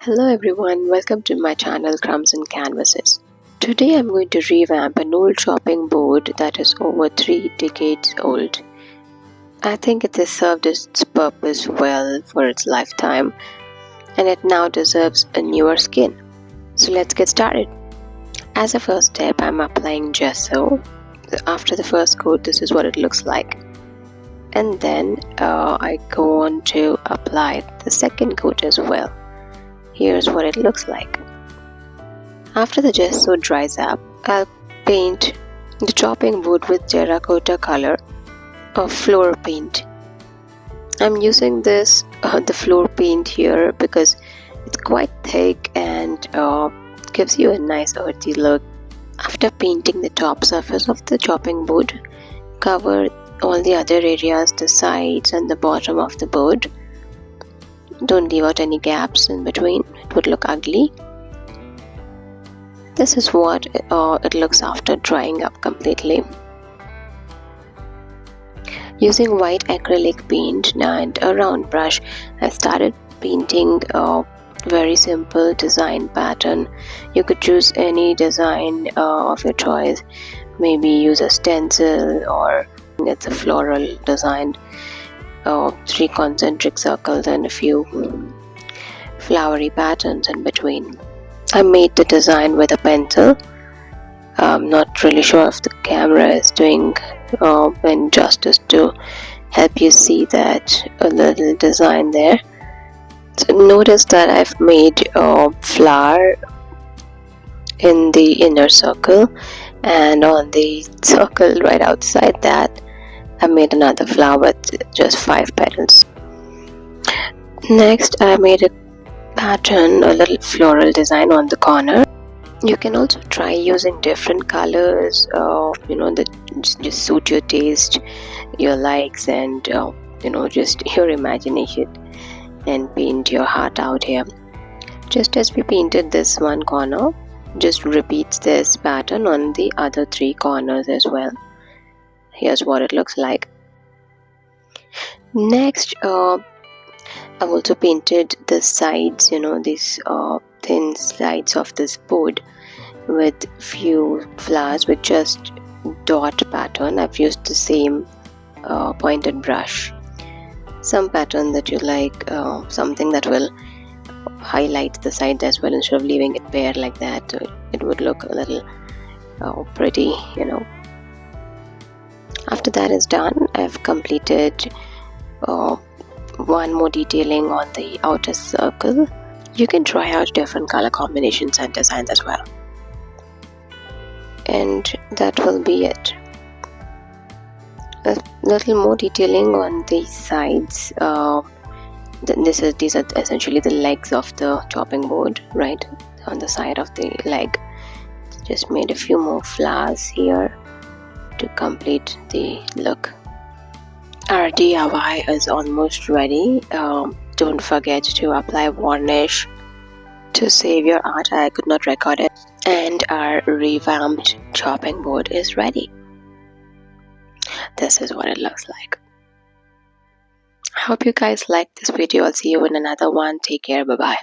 Hello everyone, welcome to my channel Crumbs and Canvases. Today I'm going to revamp an old chopping board that is over 3 decades old. I think it has served its purpose well for its lifetime and it now deserves a newer skin. So let's get started. As a first step, I'm applying gesso. After the first coat, this is what it looks like. And then I go on to apply the second coat as well. Here's what it looks like. After the gesso dries up, I'll paint the chopping board with terracotta color or floor paint. I'm using the floor paint here because it's quite thick and gives you a nice earthy look. After painting the top surface of the chopping board, cover all the other areas, the sides and the bottom of the board. Don't leave out any gaps in between, it would look ugly. This is what it looks after drying up completely. Using white acrylic paint and a round brush, I started painting a very simple design pattern. You could choose any design of your choice, maybe use a stencil or it's a floral design. 3 concentric circles and a few flowery patterns in between. I made the design with a pencil. I'm not really sure if the camera is doing justice to help you see that a little design there. So notice that I've made a flower in the inner circle, and on the circle right outside that I made another flower with just 5 petals. Next, I made a pattern, a little floral design on the corner. You can also try using different colors, that just suit your taste, your likes, and just your imagination, and paint your heart out here. Just as we painted this one corner, just repeat this pattern on the other 3 corners as well. Here's what it looks like. Next, I've also painted the sides, these thin sides of this board with few flowers with just dot pattern. I've used the same pointed brush. Some pattern that you like, something that will highlight the sides as well instead of leaving it bare like that. It would look a little pretty, After that is done, I've completed one more detailing on the outer circle. You can try out different color combinations and designs as well. And that will be it. A little more detailing on the sides. These are essentially the legs of the chopping board, right on the side of the leg. Just made a few more flowers here to complete the look. Our DIY is almost ready. Don't forget to apply varnish to save your art. I could not record it. And our revamped chopping board is ready. This is what it looks like. I hope you guys liked this video. I'll see you in another one. Take care. Bye bye.